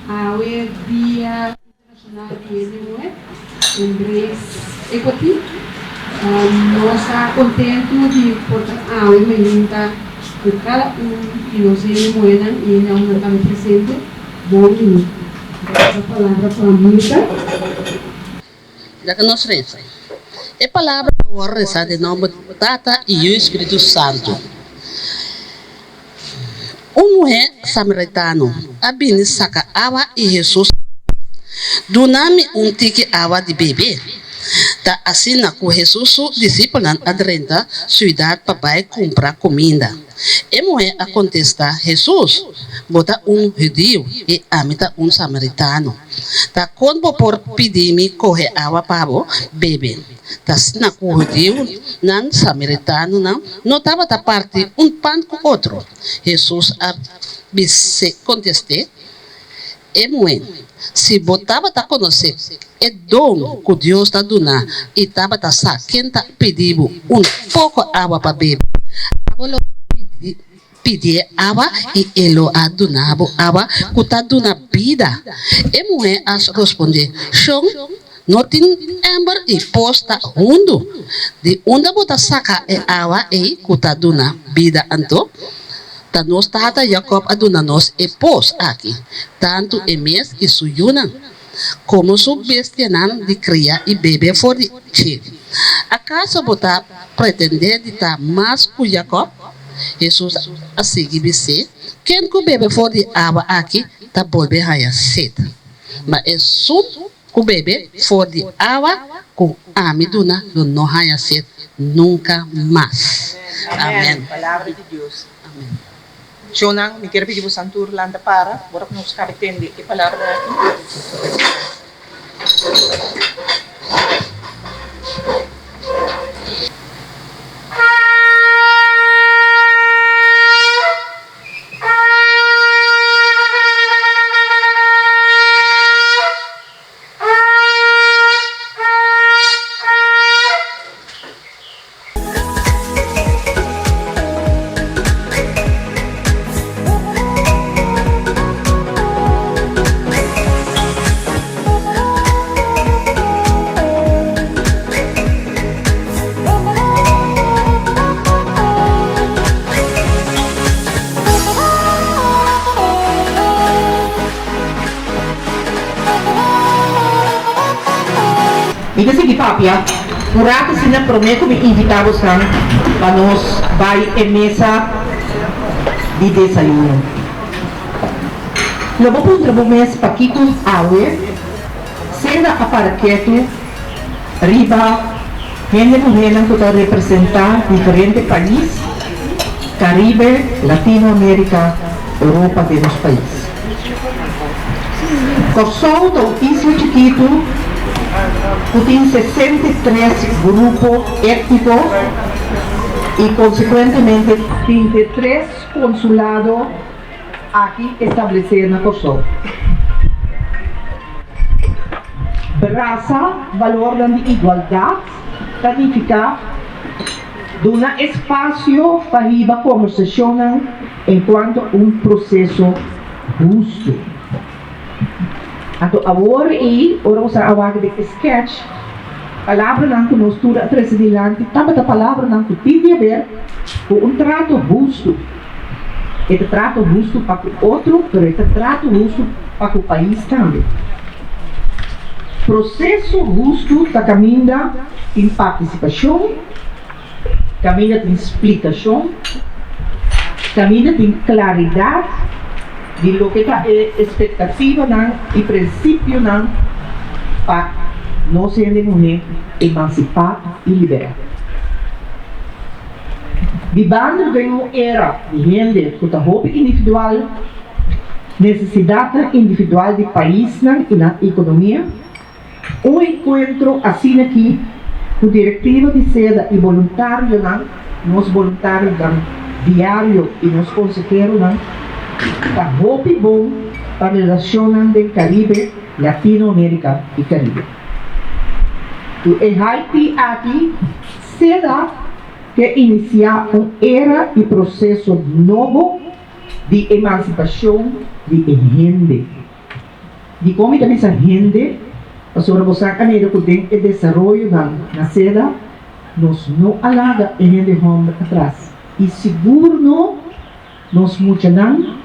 Hoy Día Internacional de Hende Muhe, Embrace Equity. Nós estamos contentos de portar hoy mañana que cada que nos Hende Muhe e não está presente. Bom minuto. A palavra para a Mônica. Da que nós reza. A palavra agora reza de nome Tata e o Espírito Santo. Mulher samaritano, abini saca água e Jesus donami tique água de bebê. Ta assina com Jesus discípulo adrenta cidade papai comprar comida. E mulher a contestar Jesus, bota judeu e amita samaritano. Ta quando por pedir-me correr água para bebê. Ta assina com judeu nan samaritano não tava da parte pão com outro. Jesus a contestou. E mulher, se botava a conhecer é dom que Deus está dando e estava a saber quem está pedindo pouco água para beber. Pedir água e ele a donar água que está dando vida. E mulher a responder, chão, não tem ember e posta hundo. De onde bota saca é água e que está dando vida anto. Ta nos tata Jacob aduna nos e pos aqui, tanto e mes e suyuna, como su bestianan de cria e bebê for de chile. Acaso bota pretender de ta mais ku Jacob? Jesus a seguir bise, quem ku bebê for de água aqui, ta volve a sede. Mas é sun ku bebê for de água, com amiduna do não haya sede nunca mais. Amém. Palavra de Deus. Amém. Shonang, me quero pedir para o Santur Landa para, bora que nos cabe entender que palavra aqui. E que seguir, papia, por ato se não prometo me invitar você para nós vai em mesa de desayuno. Logo por um mês para aqui com água, Seda a paraqueto, riba, Hende Muhe que representar diferentes países, Caribe, Latinoamérica, Europa de los países. KORSOU do isla chiquito, tem 63 grupos étnicos e, consequentemente, 23 consulados aqui estabelecidos na KORSOU. Raça, valor de igualdade, significa dar espaço para a conversação enquanto processo justo. Agora usar a vaga de sketch, palavra não que nós tudo presidente, também a palavra não que tem a ver com trato justo. Este trato justo para o outro, mas este trato justo para o país também. Processo justo está caminhando em participação, caminhando em explicação, caminhando em claridade de lo que está expectativa e princípio para nós Hende Muhe emancipar e liberar. Vivendo em uma era de gente com a roupa individual, necessidade individual de país e na economia, encontro assim aqui com diretiva de Seda e voluntário, nós voluntários diário e nós conseguimos está roupa bom para relacionar com o Caribe, Latinoamérica e Caribe. E Haiti aqui, Seda que iniciar uma era e processo novo de emancipação de Hende. de como também essa rende, a senhora você caneta que tem o desenvolvimento na SEDA, nós não alaga e rende homem atrás. E seguro não, nós muito não,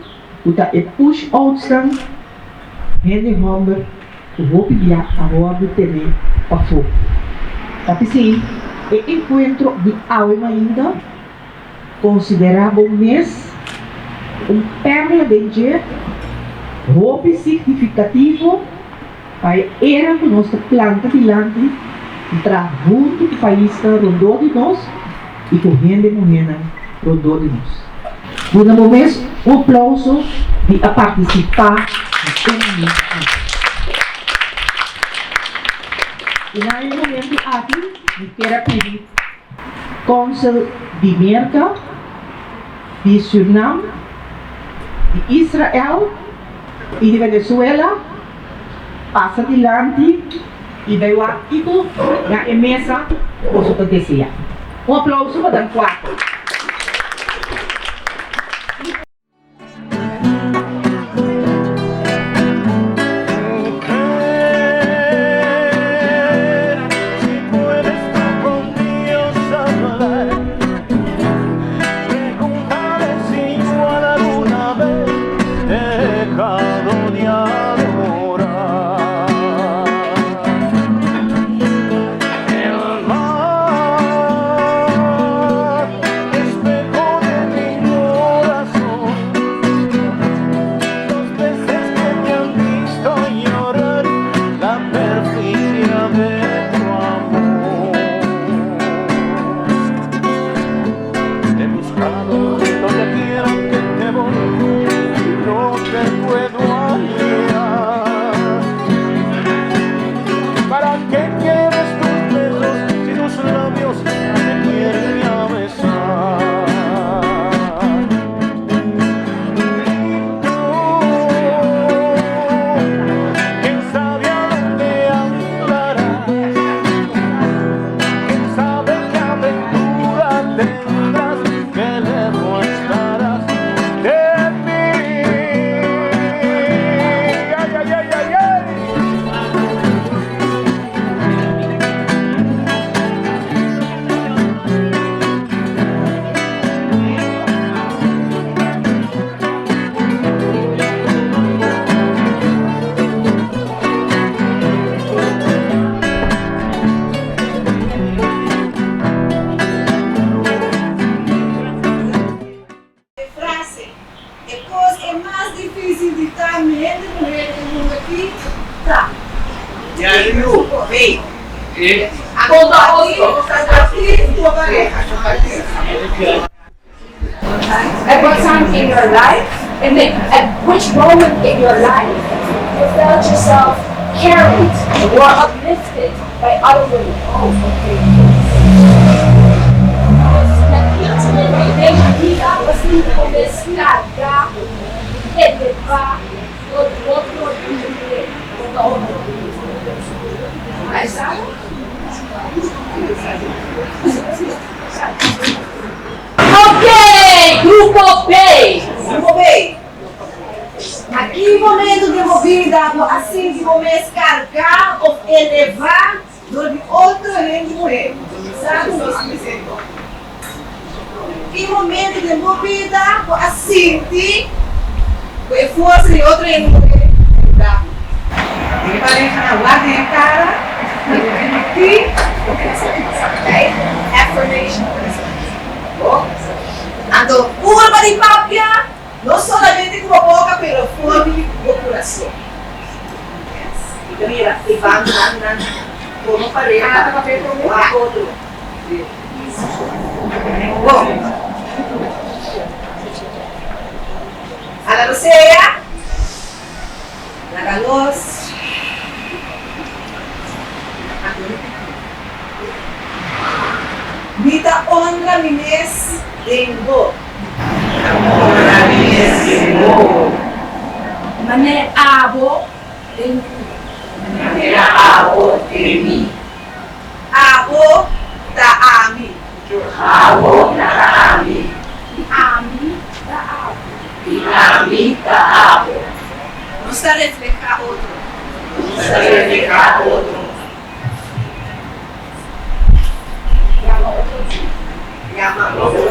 o tá é push out stand, rende homem, o vou pedir a hora de ter para fora. Tapi sim, o encontro de alma ainda considerava um mês, perla de dia, roupa significativo para era que nossa planta dilante entrar junto com o país que rodou de nós e com Hende Muhe rodou de nós. No momento, um aplauso de a participar na comunidade. E na momento aqui, eu quero pedir KONSUL de Merca, de Suriname, de Israel e de Venezuela, passa adiante e veio aqui na mesa o que acontecia. Um aplauso para dar quatro. At what time in your life, and then at which moment in your life you felt yourself carried or uplifted by other women? Oh, okay. Ok, grupo B. Grupo B. Aqui o momento de movida, assim de momento carregar ou elevar do outro Hende Muhe. Sabe? Aqui o momento de movida, assim de força de outro Hende Muhe. Ele vai deixar na guarda e cara. Aqui. Affirmation. Ando, curva de papia, não solamente com a boca, pero fome do coração. Então, mira, e vamos como pareja, a outro. Bom, a la Lucea, la Galos, Vita honra mines dengo. Honra mines dengo. Mane abo dengo. Mane abo demi. Abo da ami. Abo da ami. Ami da abo. Ami da abo. Não está reflejar outro. sacrificar otro. Llama otro.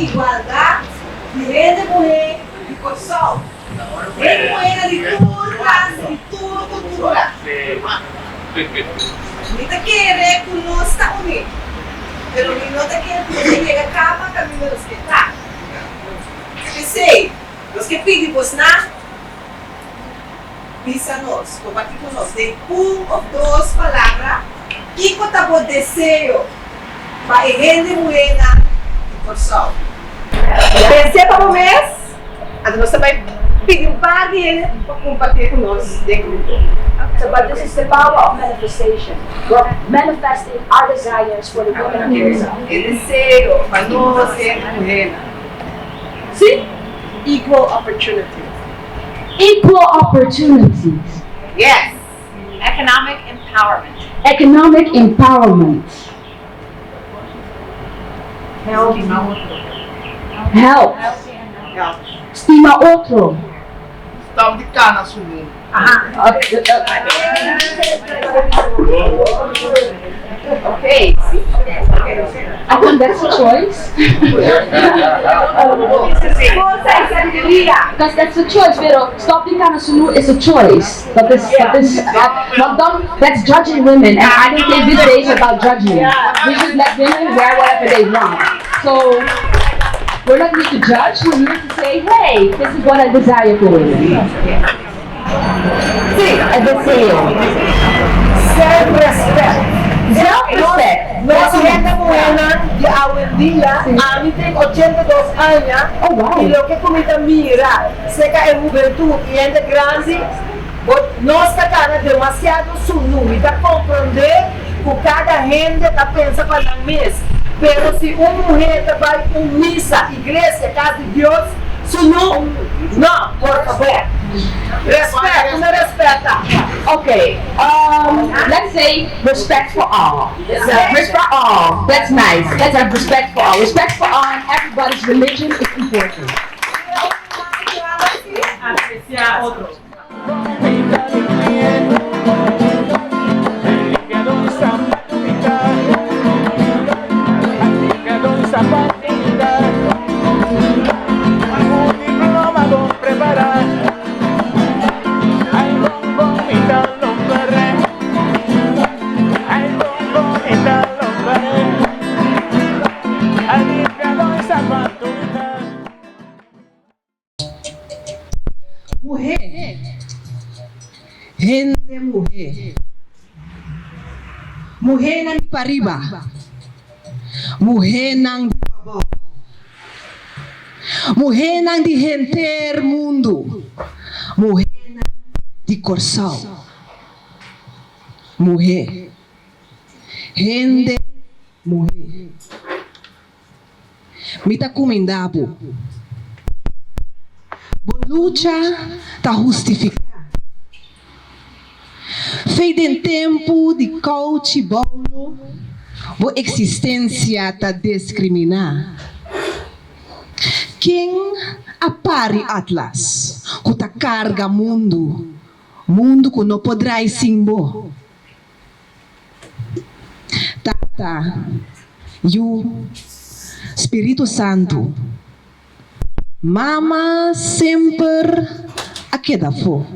Igualdad de Hende Muhe y KORSOU. Hende Muhe na di turno cultura. Ni te quiere conosca uni, pero ni no te quiere que llega a cama camino los que está. Que sei, los que piden pues na, pisa-nos, compartir con nos de ou duas palavras que contabo desejo para Hende Muhe na KORSOU. Pensei para o mês, nós também pedimos para ele para compartilhar com nós de grupo. So, but this is the power of manifestation. We're manifesting our desires for the women of KORSOU. E desejo para nós ser mulher. See? Equal opportunity. Equal opportunities, Yes. Economic empowerment. economic empowerment, Help. help, Help. stima outro. Estão de cana subindo. Okay. I think that's a choice. Because that's a choice, pero stop the kind of sulu is a choice. That's judging women, and I don't think this day is about judging. We should let women wear whatever they want. So we're not here to judge, we're here to say, hey, this is what I desire for women. Sí, es decir, Self-respect. Self-respect. Nós Hende Muhe de hoy en día, a mí tengo 82 años, Oh, wow. y lo que comita mira, seca en juventud y gente grande, nós está demasiado sunu, está compreender que cada gente está pensando para la mesa. Pero si uma mulher vai a missa, igreja, casa de Deus, sunu, não, por favor. Respeito, não respeita. Okay, let's say respect for all. Respect for all. That's nice. Let's have respect for all. Respect for all. Everybody's religion is important. Apreciar otro. Muhe. Hende Muhe. Muhe nang pariba. Muhe nang di pabor. Muhe nang di henter mundo. Muhe nang di KORSOU. Muhe. Hende Muhe. Mita kumindabo. Lucha tá justificada. Feito em tempo de coach bolo, a existência tá discriminar. Quem apare atlas, que tá carga mundo que não poderá simbo. Tata, you, Espírito Santo, Mama sempre a queda fo.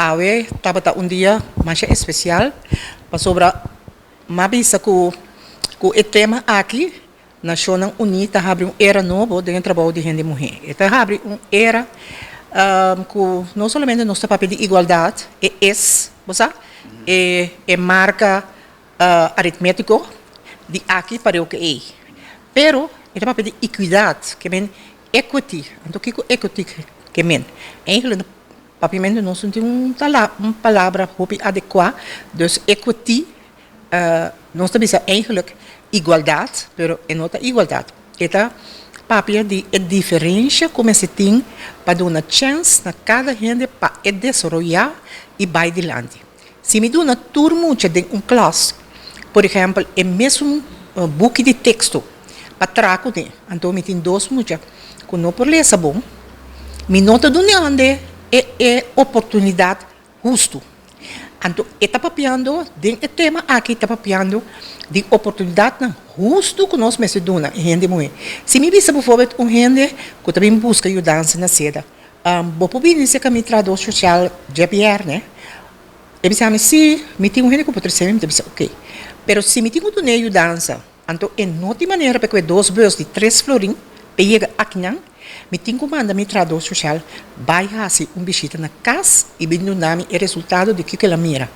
awe tabata dia mais especial para sobre mabisa com o tema aqui Nações Unidas abre era novo dentro do trabalho de Hende Muhe. Então abre era que não somente nosso papel de igualdade é marca aritmético de aqui para o que é. Pero é papel de equidade, que é equity. Então que equity que é? Eigenlijk papimento nós não temos uma palavra adequada, dus equity nós também eigenlijk igualdade, pero é não igualdade. Eta papel de diferença como se tem para dar uma chance na cada gente para desenvolver e vai adiante. Se me dá uma turma de classe, por exemplo, é mesmo book de texto para trago de, então me tem dois muitas que não por ler bom, me nota do onde é oportunidade justo. Então, está papiando, dentro do tema aqui, está papiando de oportunidade justo que nós mesmos damos, Hende Muhe. Se me visse, por favor, gente que também busca ajudança na Seda, vou poder dizer que a minha tradução social GPR, né? Eu disse, se me tem gente que pode ser, eu disse, ok. Mas se me tem que dar ajudança, então, é outra maneira, porque dois bolsos de 3 florins, pega aqui, me tem que mandar minha tradução social, vai fazer visita na casa e me dar o resultado de que ela mira.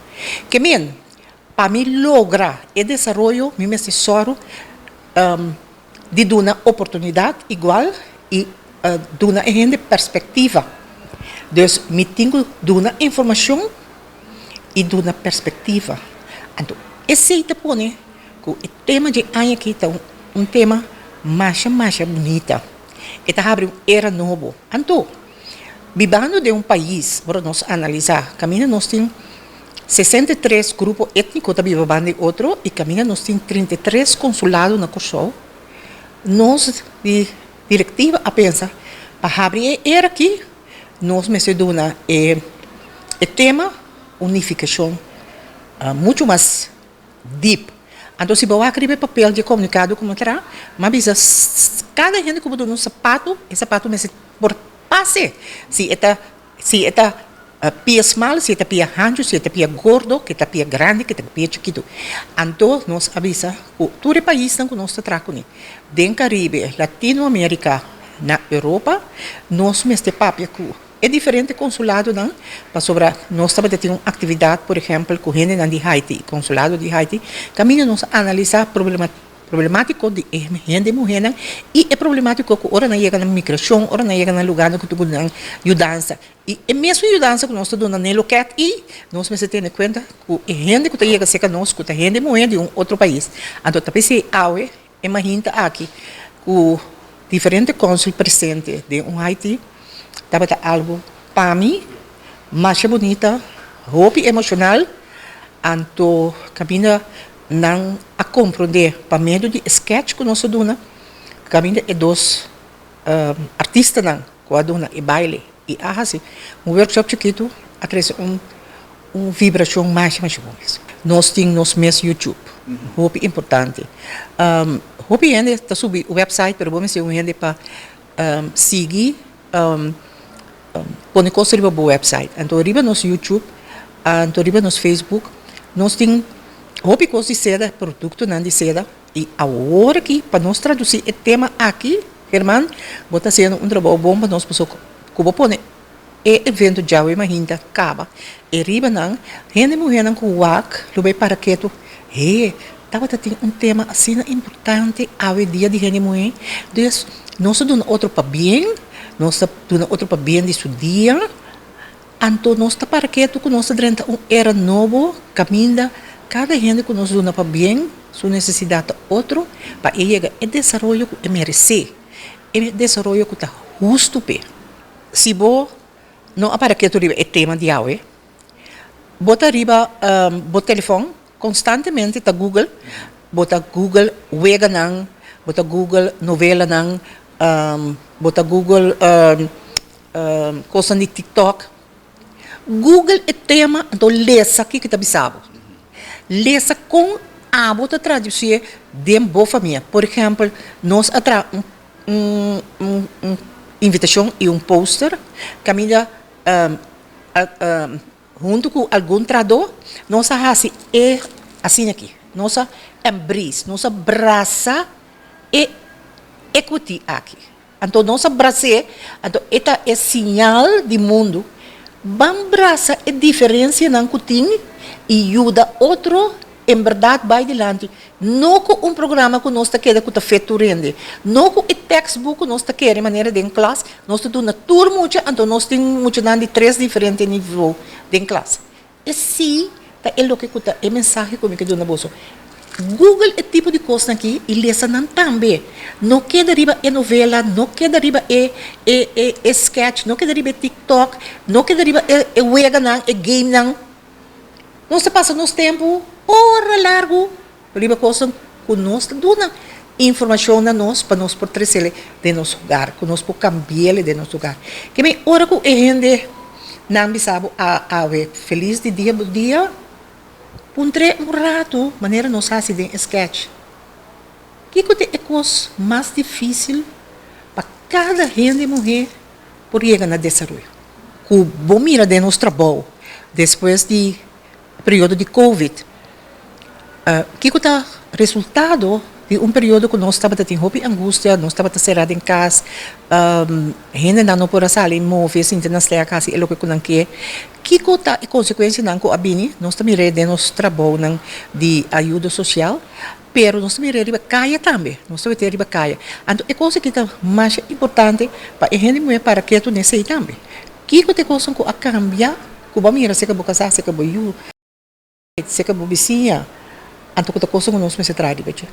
Que para mim lograr o desenvolvimento, me necessário de dar uma oportunidade igual e dar uma perspectiva. Então, me tem que dar uma informação e dar uma perspectiva. Então, esse é o tema de ano aqui é tema mais bonito. Eta abre era novo. Então, vivendo de país, para nós analisar, caminha nós temos 63 grupos étnicos, também vivendo de outro, e caminha nós temos 33 consulados na KORSOU. Nós, de diretiva, a pensar, para abrir era aqui, nós me seduna o tema unificação muito mais deep. Então, se você escrever papel de comunicado como terá, mas cada gente que botou um sapato, esse sapato me por passe. Se é pia small, se é pia ancho, se é pia gordo, que é pia grande, que é pia chiquito. Então, nós avisa que todo o país que nós tratamos, do Caribe, Latinoamérica, na Europa, nós mesmo papel que é diferente consulado, não? Para sobre nós também temos uma atividade, por exemplo, com gente de Haiti, consulado de Haiti, caminha nós analisar problemático de Hende Muhe e é problemático que ora não chega na migração, ora não chega no lugar que tu dá ajudança. E é mesmo ajudança que nós estamos dando no local e nós precisamos ter em conta que a gente que chega a ser conosco, que a Hende Muhe de outro país. Então, também se aue, imagina aqui, o diferente cônsul presente de Haiti, estava algo para mim mais bonita, roupa emocional, então caminha não a compreender para meio de sketch que nós dona, caminha é dois artistas não, com a dona e baile e assim workshop chiquito acresce vibração mais boa. Nós temos mesmo YouTube, roupa importante, roupa ainda está subir o website, pero vamos ser ainda para seguir põe coisa no website. Então, arriba no YouTube, então, arriba no Facebook, nós temos roupa coisa de seda, produto não de seda, e agora aqui, para nós traduzir o tema aqui, Germán, vou estar fazendo trabalho bom para nós, como põe evento já, imagina, acaba, e arriba não, Hende Muhe não com o WAC, lo vai para quieto, estava tendo tema assim importante, ao dia de Hende Muhe, então, nós damos outro para bem, nós estamos outro para bem de seu dia, então nós estamos para quieto que nós estamos era novo, caminha, cada gente que nós damos para bem, sua necessidade outro, para chegar a desenvolvimento que merece, e desenvolvimento que está justo para. Se você não para quieto é tema de hoje, bota arriba o telefone, constantemente está Google, bota Google wega não, bota Google novela não, bota Google coisa de TikTok. Google é tema, então leça aqui que está bisabo. Leça com a bota traduzir de boa família. Por exemplo, nós atra invitação e pôster, caminha junto com algum tradutor, nós é assim aqui. Nós embrace, nós abraça e equity aqui. Então, nós abraça, então, esta é sinal de mundo. Vamos abraçar a diferença não que tem e ajuda outro, em verdade, vai adiante. Não com programa que nós queremos que está feito rende. Não com o textbook que nós queremos de maneira de em classe. Nós estamos na turma, então nós temos de 3 diferentes níveis de classe. E sim, é o que é mensagem comigo que eu na bolsa. Google é tipo de coisa aqui e lesa não também. Não queda riba é novela, não queda riba é sketch, não queda riba é TikTok, não queda riba é wega não, é game não. Nós passa nosso tempo hora largo, riba coisa que nós dando informação a nós para nós por trazer de nosso lugar, que nós por cambiar de nosso lugar. Que bem, hora que a gente não sabe a feliz de dia puntre rato, maneira nós fazemos de sketch. Que é a coisa mais difícil para cada Hende Muhe por chegar no desenvolvimento. Que bom mira de nosso trabalho, depois do período de Covid, que é o resultado de período que nós estávamos tendo angústia, nós estávamos cerrados em casa, gente não pode sair, mover, se internacional, é o que não quer. Que é a consequência não que a Bini, nós também de nosso trabalho de ajuda social, pero nós também riba caia também, nós também ter riba caia. Então, é coisa que é mais importante para a gente mulher para que tu nesse também. Que é coisa que a cambia, que a mira se que boca se que boiu, se que bobicinha, então que é coisa que nós me se traz, beche.